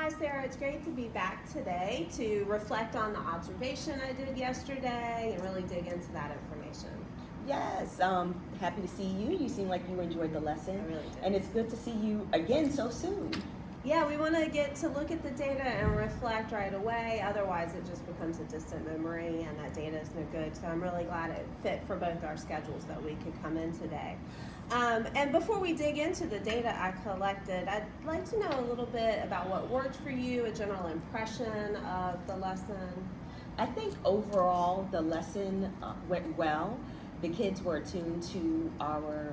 Hi, Sarah. It's great to be back today to reflect on the observation I did yesterday and really dig into that information. Yes, happy to see you. You seem like you enjoyed the lesson. I really did. And it's good to see you again so soon. Yeah, we want to get to look at the data and reflect right away. Otherwise, it just becomes a distant memory and that data is no good. So I'm really glad it fit for both our schedules that we could come in today. And before we dig into the data I collected, I'd like to know a little bit about what worked for you, a general impression of the lesson. I think overall the lesson went well. The kids were attuned to our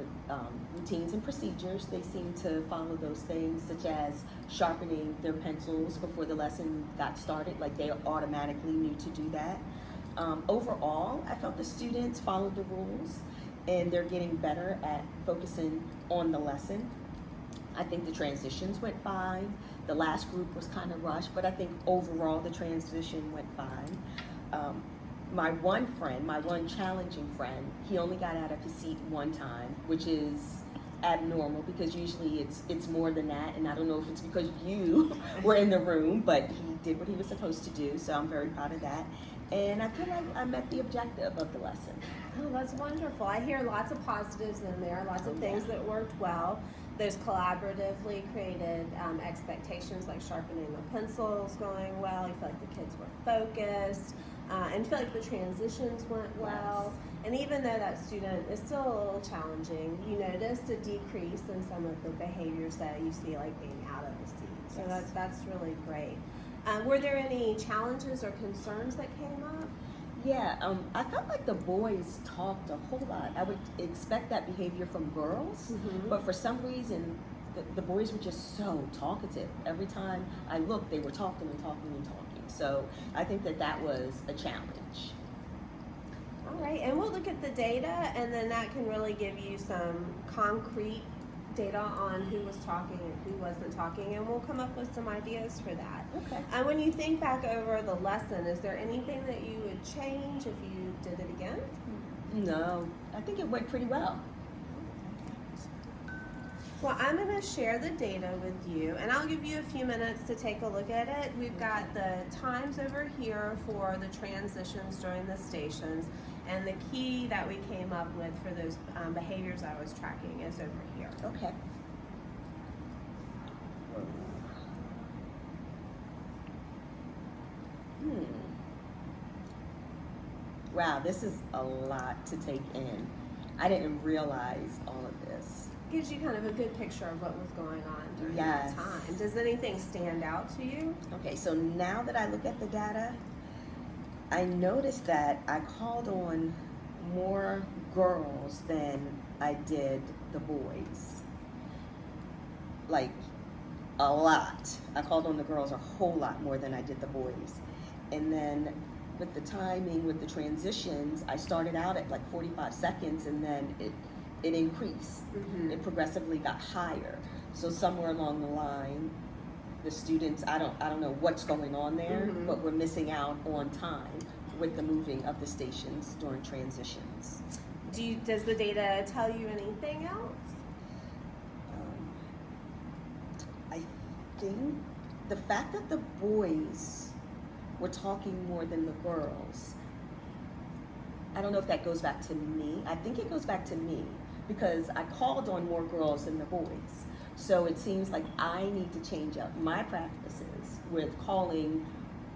routines and procedures. They seemed to follow those things, such as sharpening their pencils before the lesson got started, like they automatically knew to do that. Overall, I felt the students followed the rules and they're getting better at focusing on the lesson. I think the transitions went fine. The last group was kind of rushed, but I think overall the transition went fine. My one challenging friend, he only got out of his seat one time, which is abnormal because usually it's more than that, and I don't know if it's because you were in the room, but he did what he was supposed to do, so I'm very proud of that. And I feel like I met the objective of the lesson. Oh, that's wonderful. I hear lots of positives in there, lots of things that worked well. There's collaboratively created expectations like sharpening the pencils going well. You feel like the kids were focused and feel like the transitions went well. Yes. And even though that student is still a little challenging, you noticed a decrease in some of the behaviors that you see like being out of the seat. So Yes. that's really great. Were there any challenges or concerns that came up? Yeah, I felt like the boys talked a whole lot. I would expect that behavior from girls, but for some reason, the boys were just so talkative. Every time I looked, they were talking and talking and talking. So I think that was a challenge. All right, and we'll look at the data, and then that can really give you some concrete data on who was talking and who wasn't talking, and we'll come up with some ideas for that. Okay. When you think back over the lesson, is there anything that you would change if you did it again? No, I think it went pretty well. Well, I'm going to share the data with you, and I'll give you a few minutes to take a look at it. We've got the times over here for the transitions during the stations, and the key that we came up with for those behaviors I was tracking is over here. Okay. Wow, this is a lot to take in. I didn't realize all of this. Gives you kind of a good picture of what was going on during Yes. that time. Does anything stand out to you? Okay, so now that I look at the data, I noticed that I called on more girls than I did the boys. Like, a lot. I called on the girls a whole lot more than I did the boys. And then with the timing, with the transitions, I started out at like 45 seconds and then it increased. It progressively got higher. So somewhere along the line, the students, I don't know what's going on there, but we're missing out on time with the moving of the stations during transitions. Does the data tell you anything else? I think the fact that the boys were talking more than the girls, I don't know if that goes back to me. I think it goes back to me because I called on more girls than the boys. So it seems like I need to change up my practices with calling,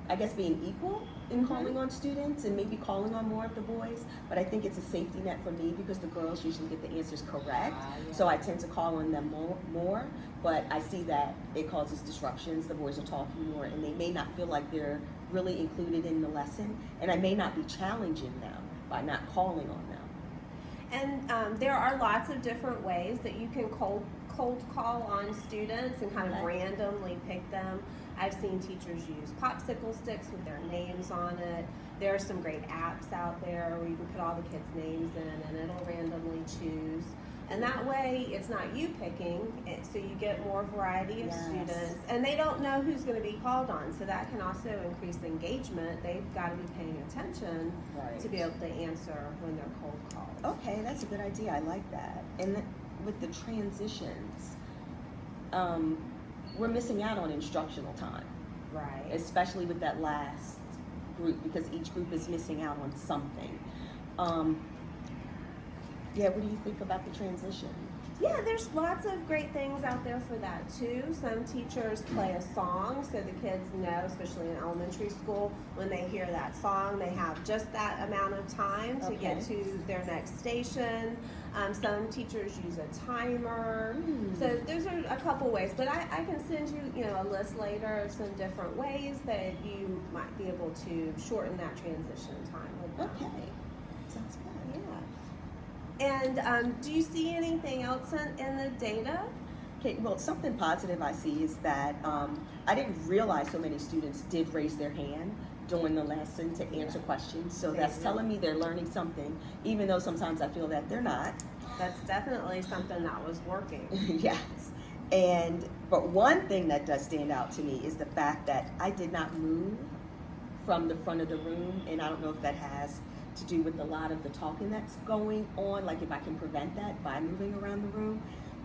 I guess being equal in calling on students and maybe calling on more of the boys. But I think it's a safety net for me because the girls usually get the answers correct. So I tend to call on them more, but I see that it causes disruptions. The boys are talking more and they may not feel like they're really included in the lesson, and I may not be challenging them by not calling on them. And there are lots of different ways that you can cold call on students and kind of randomly pick them. I've seen teachers use popsicle sticks with their names on it. There are some great apps out there where you can put all the kids' names in and it'll randomly choose. And that way, it's not you picking, so you get more variety of students. And they don't know who's going to be called on, so that can also increase engagement. They've got to be paying attention to be able to answer when they're cold called. Okay, that's a good idea. I like that. And with the transitions, we're missing out on instructional time, Right. especially with that last group, because each group is missing out on something. Yeah, what do you think about the transition? Yeah, there's lots of great things out there for that too. Some teachers play a song so the kids know, especially in elementary school, when they hear that song, they have just that amount of time to get Okay. to their next station. Some teachers use a timer. So those are a couple ways, but I can send you, a list later of some different ways that you might be able to shorten that transition time with them. Okay, sounds good. Yeah. And do you see anything else in the data? Okay, well, something positive I see is that I didn't realize so many students did raise their hand during the lesson to answer questions. So They that's do. telling me they're learning something, even though sometimes I feel that they're not. That's definitely something that was working. Yes. But one thing that does stand out to me is the fact that I did not move from the front of the room, and I don't know if that has to do with a lot of the talking that's going on, like if I can prevent that by moving around the room.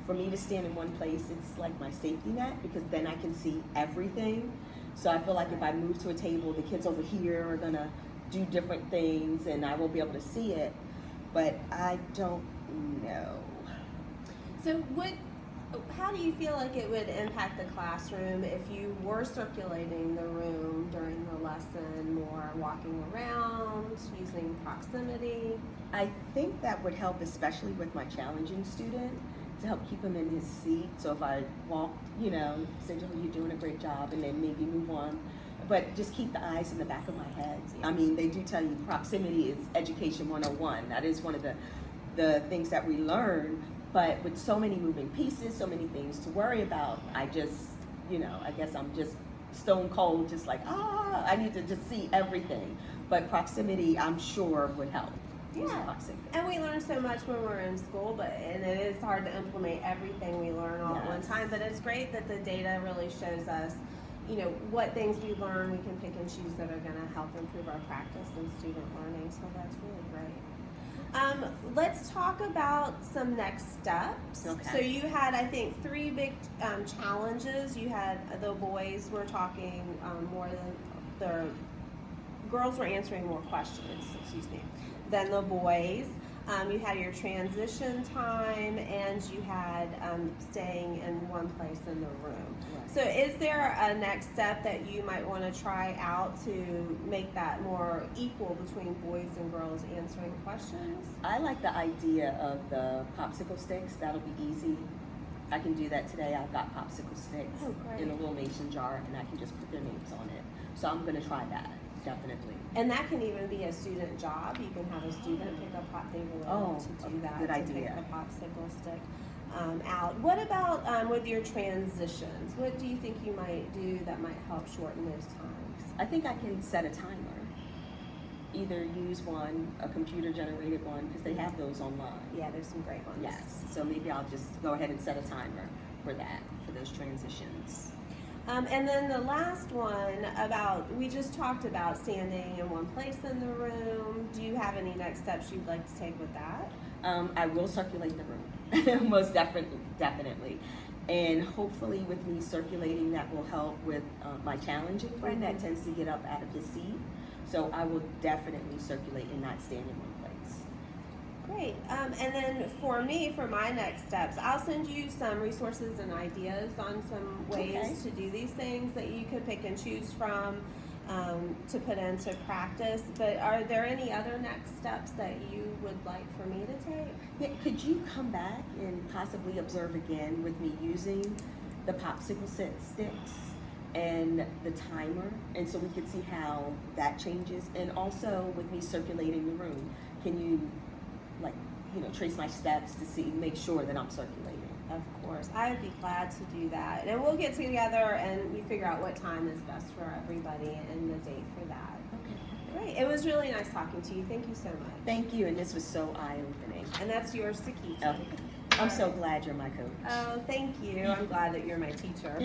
For me to stand in one place, it's like my safety net, because then I can see everything. So I feel like if I move to a table, the kids over here are gonna do different things and I won't be able to see it, but I don't know. So how do you feel like it would impact the classroom if you were circulating the room during the lesson, more walking around, using proximity? I think that would help, especially with my challenging student, to help keep him in his seat. So if I walked, say, "Oh, you're doing a great job," and then maybe move on. But just keep the eyes in the back of my head. I mean, they do tell you proximity is education 101. That is one of the things that we learn. But with so many moving pieces, so many things to worry about, I just, I guess I'm just stone cold, just like, I need to just see everything. But proximity, I'm sure, would help. Using Yeah. proximity. And we learn so much when we're in school, and it is hard to implement everything we learn all at one Yes. time. But it's great that the data really shows us, what things we learn, we can pick and choose that are going to help improve our practice and student learning. So that's really great. Let's talk about some next steps. Okay. So you had, I think, 3 big challenges. You had the boys were talking more than the girls were answering more questions, than the boys. You had your transition time, and you had staying in one place in the room. Right. So is there a next step that you might want to try out to make that more equal between boys and girls answering questions? I like the idea of the popsicle sticks. That'll be easy. I can do that today. I've got popsicle sticks Oh, great. in a little mason jar, and I can just put their names on it. So I'm going to try that, definitely. And that can even be a student job. You can have a student pick a pot. They were Oh, to do that, good to idea. pick the popsicle stick out. What about with your transitions? What do you think you might do that might help shorten those times? I think I can set a timer. Either use one, a computer-generated one, because they have those online. Yeah, there's some great ones. Yes. So maybe I'll just go ahead and set a timer for that, for those transitions. And then the last one we just talked about standing in one place in the room. Do you have any next steps you'd like to take with that? I will circulate the room, most definitely. And hopefully with me circulating, that will help with my challenging friend that tends to get up out of his seat. So I will definitely circulate and not stand in one place. Great. And then for me, for my next steps, I'll send you some resources and ideas on some ways Okay. to do these things that you could pick and choose from to put into practice. But are there any other next steps that you would like for me to take? Yeah, could you come back and possibly observe again with me using the popsicle sticks and the timer, and so we could see how that changes, and also with me circulating the room, can you trace my steps to make sure that I'm circulating? Of course, I would be glad to do that. And we'll get together and you figure out what time is best for everybody and the date for that. Okay. Great. It was really nice talking to you. Thank you so much. Thank you, and this was so eye-opening. And that's yours to keep. Oh, I'm so glad you're my coach. Oh, thank you. I'm glad that you're my teacher.